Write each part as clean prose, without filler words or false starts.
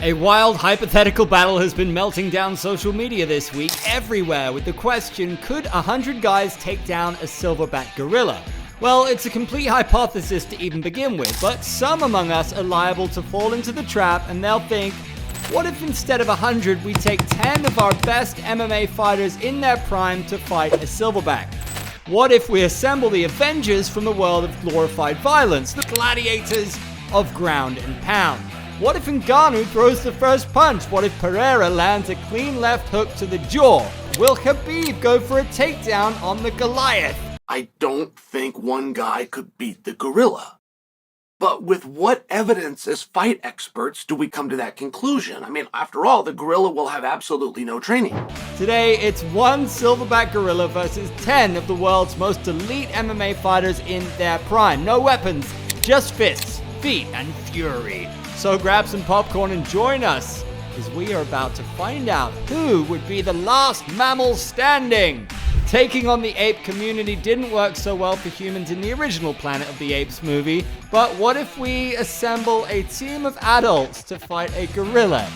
A wild hypothetical battle has been melting down social media this week everywhere with the question, could 100 guys take down a silverback gorilla? Well, it's a complete hypothesis to even begin with, but some among us are liable to fall into the trap and they'll think, what if instead of 100 we take 10 of our best MMA fighters in their prime to fight a silverback? What if we assemble the Avengers from the world of glorified violence, the Gladiators of ground and pound? What if Ngannou throws the first punch? What if Pereira lands a clean left hook to the jaw? Will Khabib go for a takedown on the Goliath? I don't think one guy could beat the gorilla. But with what evidence as fight experts do we come to that conclusion? I mean, after all, the gorilla will have absolutely no training. Today, it's one silverback gorilla versus 10 of the world's most elite MMA fighters in their prime. No weapons, just fists, feet, and fury. So grab some popcorn and join us, as we are about to find out who would be the last mammal standing. Taking on the ape community didn't work so well for humans in the original Planet of the Apes movie, but what if we assemble a team of adults to fight a gorilla?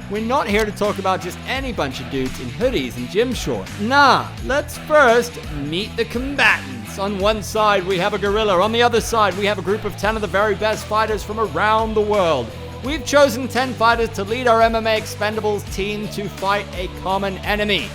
We're not here to talk about just any bunch of dudes in hoodies and gym shorts. Nah, let's first meet the combatants. On one side, we have a gorilla. On the other side, we have a group of 10 of the very best fighters from around the world. We've chosen 10 fighters to lead our MMA Expendables team to fight a common enemy.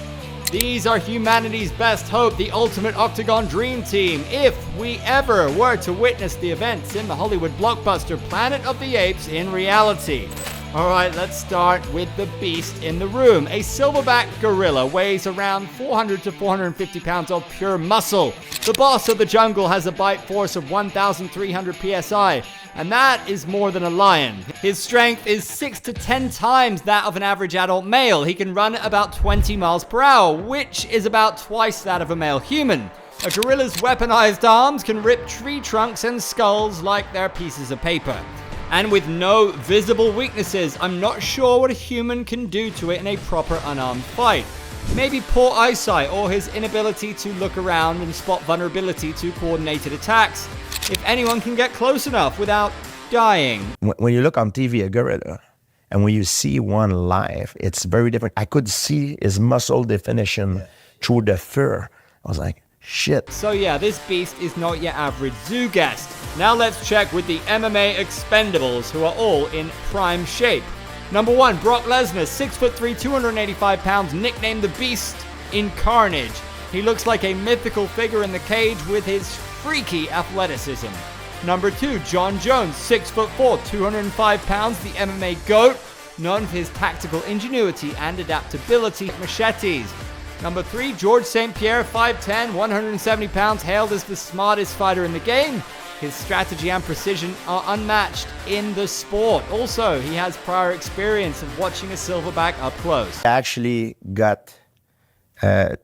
These are humanity's best hope, the ultimate Octagon Dream Team, if we ever were to witness the events in the Hollywood blockbuster Planet of the Apes in reality. Alright, let's start with the beast in the room. A silverback gorilla weighs around 400 to 450 pounds of pure muscle. The boss of the jungle has a bite force of 1,300 psi, and that is more than a lion. His strength is 6 to 10 times that of an average adult male. He can run at about 20 miles per hour, which is about twice that of a male human. A gorilla's weaponized arms can rip tree trunks and skulls like they're pieces of paper. And with no visible weaknesses, I'm not sure what a human can do to it in a proper unarmed fight. Maybe poor eyesight or his inability to look around and spot vulnerability to coordinated attacks, if anyone can get close enough without dying. When you look on TV, a gorilla, and when you see one live, it's very different. I could see his muscle definition through the fur. I was like, shit. So yeah, this beast is not your average zoo guest. Now let's check with the MMA Expendables, who are all in prime shape. Number 1, Brock Lesnar, 6'3", 285 pounds, nicknamed the Beast in Carnage. He looks like a mythical figure in the cage with his freaky athleticism. Number 2, John Jones, 6'4", 205 pounds, the MMA GOAT, known for his tactical ingenuity and adaptability machetes. Number 3, George St. Pierre, 5'10", 170 pounds, hailed as the smartest fighter in the game. His strategy and precision are unmatched in the sport. Also, he has prior experience of watching a silverback up close. I actually got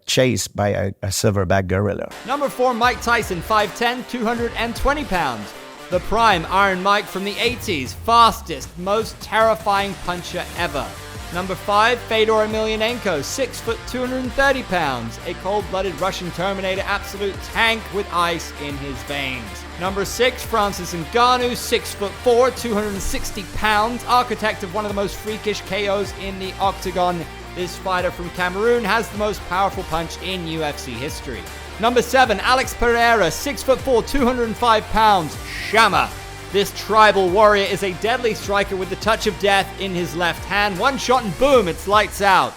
chased by a silverback gorilla. Number 4, Mike Tyson, 5'10", 220 pounds. The prime Iron Mike from the 80s, fastest, most terrifying puncher ever. Number 5, Fedor Emelianenko, 6 foot 230 pounds, a cold-blooded Russian Terminator, absolute tank with ice in his veins. Number 6, Francis Ngannou, 6'4", 260 pounds, architect of one of the most freakish KOs in the octagon. This fighter from Cameroon has the most powerful punch in UFC history. Number 7, Alex Pereira, 6'4", 205 pounds, Shama. This tribal warrior is a deadly striker with the touch of death in his left hand. One shot and boom, it's lights out.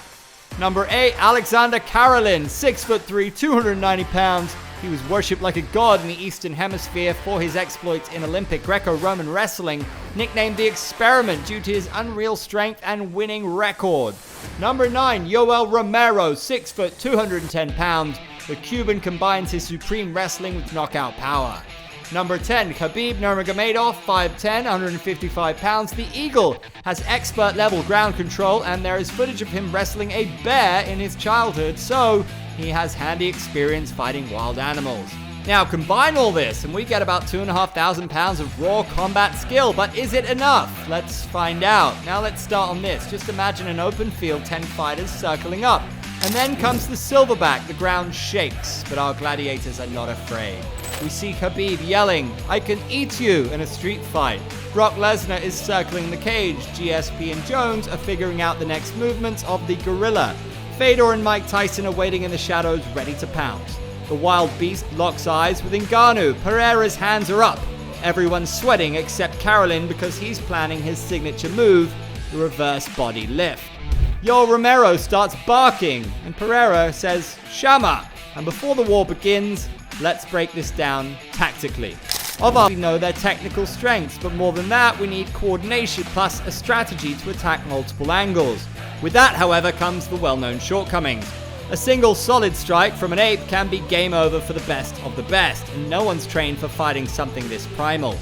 Number 8, Alexander Karelin, 6'3", 290 pounds. He was worshipped like a god in the Eastern Hemisphere for his exploits in Olympic Greco-Roman wrestling, nicknamed the Experiment due to his unreal strength and winning record. Number 9, Yoel Romero, 6 foot 210 pounds. The Cuban combines his supreme wrestling with knockout power. Number 10, Khabib Nurmagomedov, 5'10", 155 pounds. The Eagle has expert-level ground control, and there is footage of him wrestling a bear in his childhood, so he has handy experience fighting wild animals. Now, combine all this, and we get about 2,500 pounds of raw combat skill, but is it enough? Let's find out. Now let's start on this. Just imagine an open field, 10 fighters circling up. And then comes the silverback. The ground shakes, but our gladiators are not afraid. We see Khabib yelling, "I can eat you," in a street fight. Brock Lesnar is circling the cage. GSP and Jones are figuring out the next movements of the gorilla. Fedor and Mike Tyson are waiting in the shadows, ready to pounce. The wild beast locks eyes with Ngannou. Pereira's hands are up. Everyone's sweating except Carolyn because he's planning his signature move, the reverse body lift. Yoel Romero starts barking, and Pereira says, "Shama." And before the war begins, let's break this down tactically. Obviously, we know their technical strengths, but more than that, we need coordination plus a strategy to attack multiple angles. With that, however, comes the well-known shortcomings. A single solid strike from an ape can be game over for the best of the best, and no one's trained for fighting something this primal.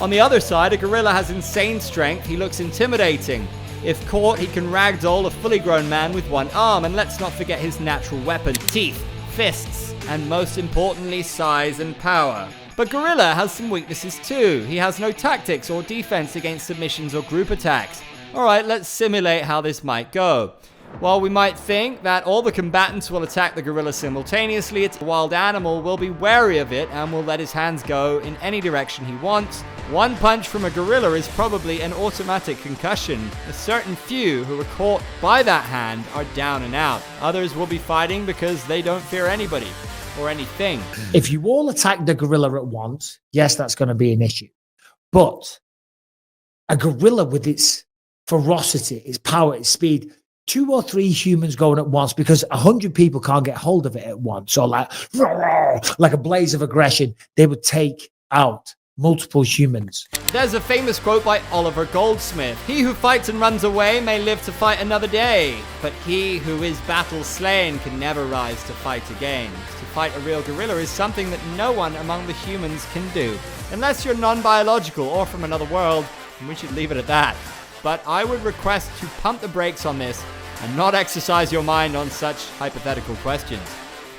On the other side, a gorilla has insane strength. He looks intimidating. If caught, he can ragdoll a fully grown man with one arm, and let's not forget his natural weapon: teeth, fists, and most importantly, size and power. But gorilla has some weaknesses too. He has no tactics or defense against submissions or group attacks. Alright, let's simulate how this might go. While we might think that all the combatants will attack the gorilla simultaneously, its wild animal will be wary of it and will let his hands go in any direction he wants. One punch from a gorilla is probably an automatic concussion. A certain few who are caught by that hand are down and out. Others will be fighting because they don't fear anybody or anything. If you all attack the gorilla at once, yes, that's going to be an issue. But a gorilla with its ferocity, its power, its speed, 2 or 3 humans going at once, because 100 people can't get hold of it at once. So like a blaze of aggression, they would take out multiple humans. There's a famous quote by Oliver Goldsmith: "He who fights and runs away may live to fight another day, but he who is battle slain can never rise to fight again." To fight a real gorilla is something that no one among the humans can do, unless you're non-biological or from another world, and we should leave it at that. But I would request to pump the brakes on this and not exercise your mind on such hypothetical questions.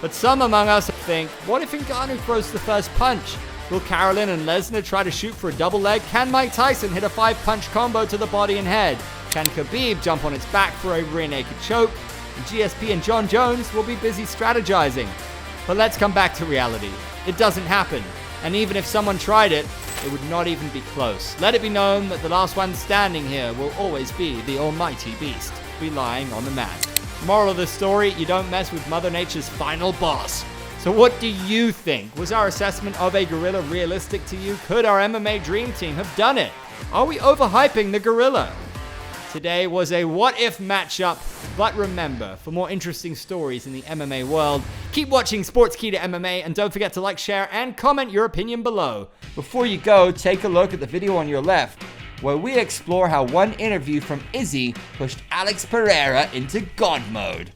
But some among us think, what if Ngannou throws the first punch? Will Carolyn and Lesnar try to shoot for a double leg? Can Mike Tyson hit a 5-punch combo to the body and head? Can Khabib jump on its back for a rear naked choke? And GSP and John Jones will be busy strategizing. But let's come back to reality. It doesn't happen. And even if someone tried it, it would not even be close. Let it be known that the last one standing here will always be the almighty beast, relying on the man. Moral of the story, you don't mess with Mother Nature's final boss. So what do you think? Was our assessment of a gorilla realistic to you? Could our MMA dream team have done it? Are we overhyping the gorilla? Today was a what-if matchup, but remember, for more interesting stories in the MMA world, keep watching Sportskeeda MMA, and don't forget to like, share, and comment your opinion below. Before you go, take a look at the video on your left, where we explore how one interview from Izzy pushed Alex Pereira into God mode.